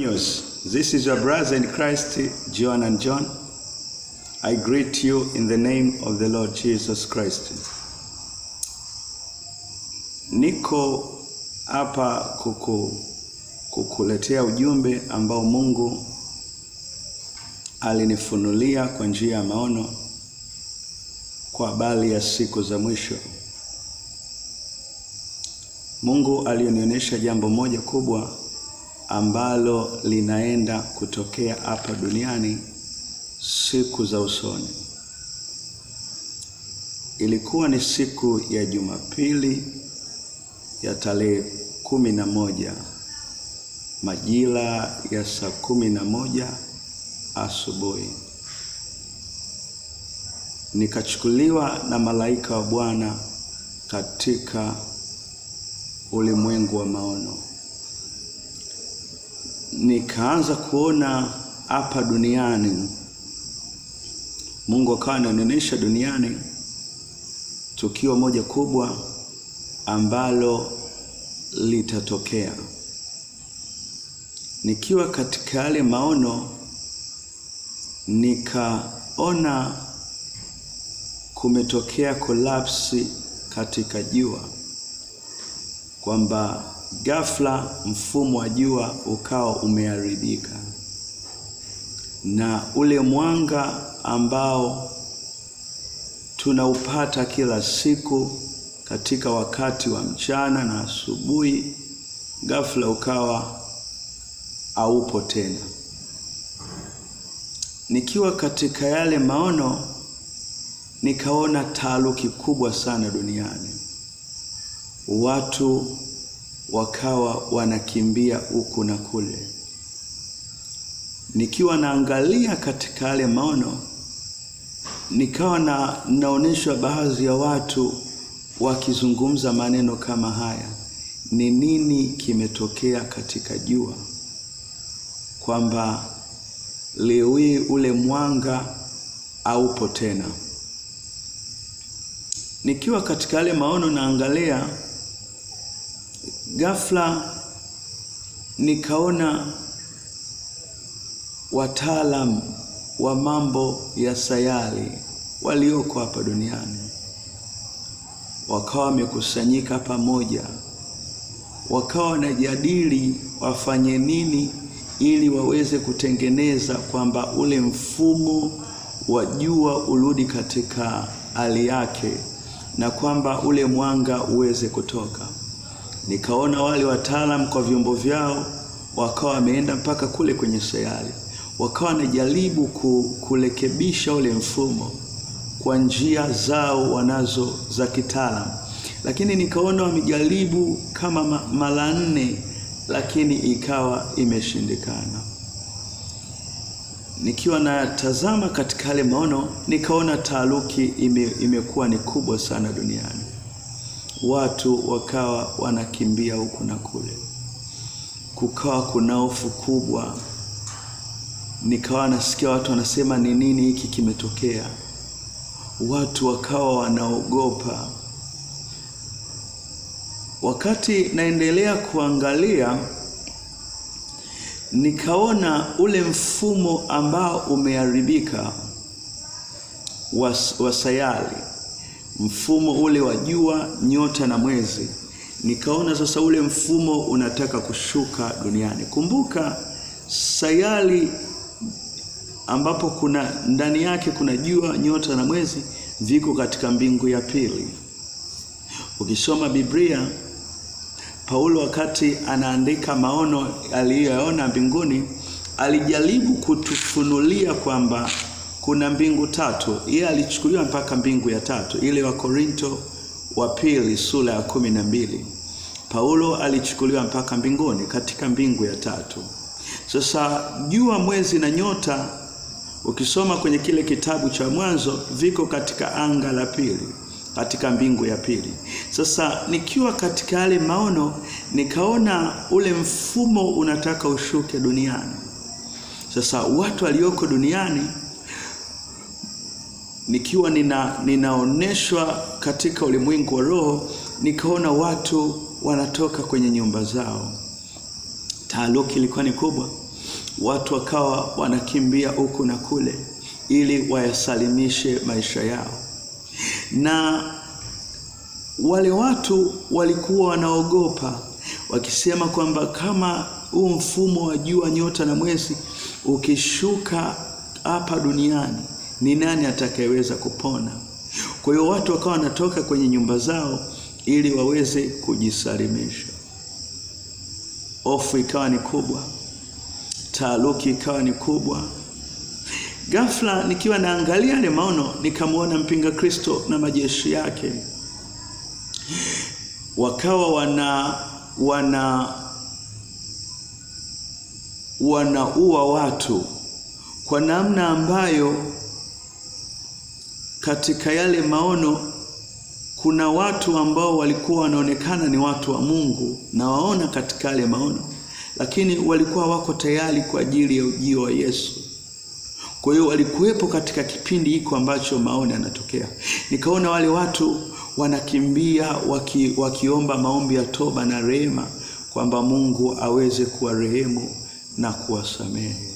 News. This is your brother in Christ, John and John. I greet you in the name of the Lord Jesus Christ. Niko hapa kukuletea ujumbe ambao Mungu alinifunulia kwa njia ya maono kwa habari ya siku za mwisho. Mungu alionionyesha jambo moja kubwa ambalo linaenda kutokea hapa duniani siku za usoni. Ilikuwa ni siku ya Jumapili ya tarehe 11 majira ya saa 11 asubuhi. Nikachukuliwa na malaika wa Bwana katika ulimwengu wa maono. Nikaanza kuona hapa duniani, Mungu akawa ananionyesha duniani tukio moja kubwa ambalo litatokea. Nikiwa katika yale maono, nikaona kumetokea collapse katika jua, kwamba ghafla mfumo wa jua ukawa umeharibika, na ule mwanga ambao tunaupata kila siku katika wakati wa mchana na asubuhi, ghafla ukawa haupo tena. Nikiwa katika yale maono, nikaona taharuki kubwa sana duniani. Watu wakawa wanakimbia huku na kule. Nikiwa naangalia katika yale maono, nikawa naonyeshwa baadhi ya watu wakizungumza maneno kama haya: ni nini kimetokea katika jua, kwamba leo hii ule mwanga haupo tena. Nikiwa katika yale maono naangalia, ghafla nikaona wataalamu wa mambo ya sayari walioko hapa duniani wakawa wamekusanyika pamoja, wakawa wanajadili wafanye nini ili waweze kutengeneza kwamba ule mfumo wa jua urudi katika hali yake na kwamba ule mwanga uweze kutoka. Nikaona wale wataalamu kwa vyombo vyao wakawa wameenda mpaka kule kwenye sayari, wakawa wanajaribu kurekebisha ule mfumo kwa njia zao wanazo za kitaalamu. Lakini nikaona wamejaribu kama mara 4, lakini ikawa imeshindikana. Nikiwa natazama katika yale maono, nikaona taharuki imekuwa ni kubwa sana duniani. Watu wakawa wanakimbia huku na kule, kukawa kuna hofu kubwa. Nikawa nasikia watu wanasema ni nini hiki kimetokea. Watu wakawa wanaogopa. Wakati naendelea kuangalia, nikaona ule mfumo ambao umeharibika wa sayari, mfumo ule wa jua, nyota na mwezi. Nikaona sasa ule mfumo unataka kushuka duniani. Kumbuka sayari ambapo kuna ndani yake kuna jua, nyota na mwezi viko katika mbingu ya pili. Ukisoma Biblia, Paulo wakati anaandika maono aliyoyaona mbinguni, alijaribu kutufunulia kwamba kuna mbingu 3. Yeye alichukuliwa mpaka mbingu ya 3, ile wa Korinto wa pili sura ya 12. Paulo alichukuliwa mpaka mbinguni katika mbingu ya 3. Sasa jua, mwezi na nyota, ukisoma kwenye kile kitabu cha Mwanzo, viko katika anga la pili, katika mbingu ya pili. Sasa nikiwa katika yale maono, nikaona ule mfumo unataka ushuke duniani. Sasa watu walioko duniani, nikiwa ninaoneshwa katika ulimwengu wa roho, nikaona watu wanatoka kwenye nyumba zao. Taharuki ilikuwa ni kubwa. watu wakawa wanakimbia huku na kule ili wayasalimishe maisha yao. Na wale watu walikuwa wanaogopa, wakisema kwamba kama huu mfumo wa jua, nyota na mwezi ukishuka hapa duniani, ni nani atakayeweza kupona? Kwa hiyo watu wakawa wanatoka kwenye nyumba zao ili waweze kujisalimisha. Hofu ikawa ni kubwa, taaluki ikawa ni kubwa. Ghafla nikiwa naangalia yale maono, nikamwona mpinga Kristo na majeshi yake wakawa wanaua watu kwa namna ambayo katika yale maono kuna watu ambao walikuwa wanaonekana ni watu wa Mungu na waona katika yale maono, lakini walikuwa wako tayari kwa ajili ya ujio wa Yesu. Kwa hiyo walikuwepo katika kipindi hiko ambacho maono yanatokea. Nikaona wale watu wanakimbia wakiomba maombi ya toba na rehema, kwamba Mungu aweze kuwarehemu na kuwasamehe.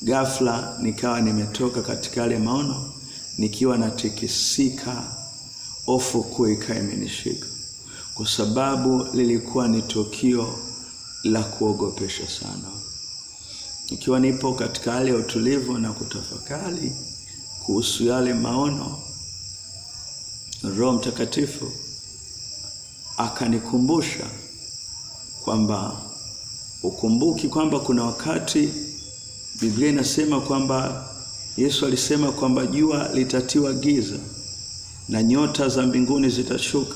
Ghafla nikawa nimetoka katika yale maono nikiwa natikisika, hofu kuu ikawa imenishika, kwa sababu lilikuwa ni tukio la kuogopesha sana. Nikiwa nipo katika hali ya utulivu na kutafakari kuhusu yale maono, Roho Mtakatifu akanikumbusha kwamba ukumbuki kwamba kuna wakati Biblia inasema kwamba Yesu alisema kwamba jua litatiwa giza na nyota za mbinguni zitashuka.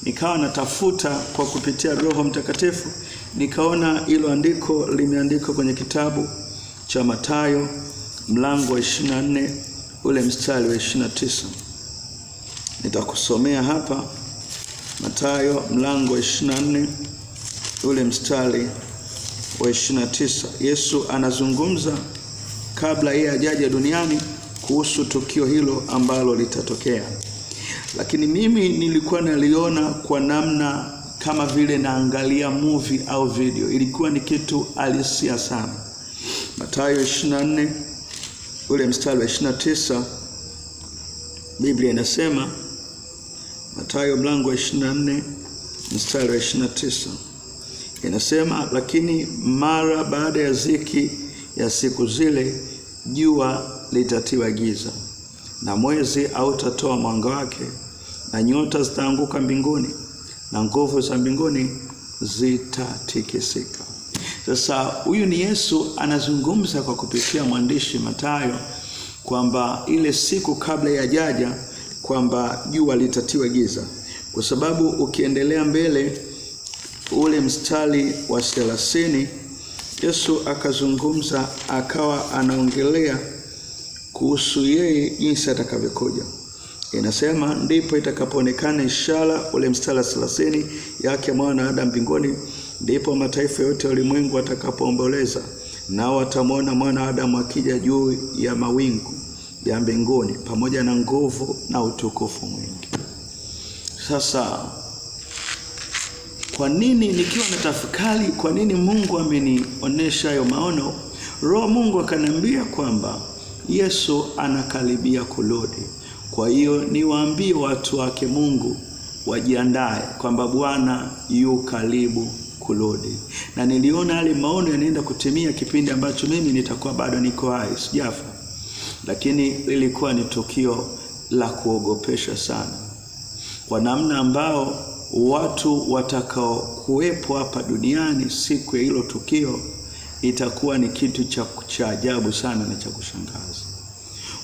Nikawa natafuta kwa kupitia Roho Mtakatifu, nikaona hilo andiko limeandikwa kwenye kitabu cha Mathayo mlango wa 24 ule mstari wa 29. Nitakusomea hapa Mathayo mlango wa 24 ule mstari wa 29. Yesu anazungumza kabla yeye ajaje duniani kuhusu tukio hilo ambalo litatokea. Lakini mimi nilikuwa naliona kwa namna kama vile naangalia movie au video. Ilikuwa ni kitu halisia sana. Mathayo 24 ule mstari wa 29, Biblia inasema, Mathayo mlango wa 24 mstari wa 29 inasema, lakini mara baada ya ziki ya siku zile jua litatiwa giza na mwezi hautatoa mwanga wake, na nyota zitaanguka mbinguni na nguvu za mbinguni zitatikisika. Sasa huyu ni Yesu anazungumza kwa kupitia mwandishi Mathayo kwamba ile siku kabla ya jaja kwamba jua litatiwa giza, kwa sababu ukiendelea mbele ule mstari wa 30 Yesu akazungumza, akawa anaongelea kuhusu yeye jinsi atakavyokuja. Inasema, ndipo itakapoonekana ishara, ule mstari wa 30, yake mwana Adamu mbinguni, ndipo mataifa yote ya ulimwengu watakapoomboleza, nao watamwona mwana Adamu akija juu ya mawingu ya mbinguni pamoja na nguvu na utukufu mwingi. Sasa kwa nini nikiwa natafakari kwa nini Mungu amenionyesha hayo maono, Roho Mungu akaniambia kwamba Yesu anakaribia kurudi. Kwa hiyo niwaambie watu wake Mungu wajiandae kwamba Bwana yu karibu kurudi. Na niliona yale maono yanaenda kutimia kipindi ambacho mimi nitakuwa bado niko hai, sijafa. Lakini lilikuwa ni tukio la kuogopesha sana, kwa namna ambao watu watakao kuwepo hapa duniani siku ya hilo tukio itakuwa ni kitu cha ajabu sana na cha kushangaza.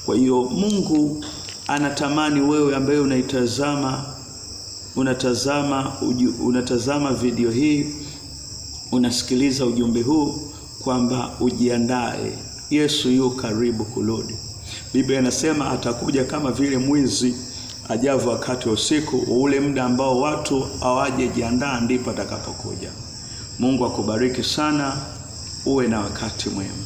Kwa hiyo Mungu anatamani wewe ambaye unatazama video hii, unasikiliza ujumbe huu, kwamba ujiandae. Yesu yu karibu kurudi. Biblia inasema atakuja kama vile mwizi ajavyo wakati wa usiku. Ule muda ambao watu hawajajiandaa ndipo atakapokuja. Mungu akubariki sana, uwe na wakati mwema.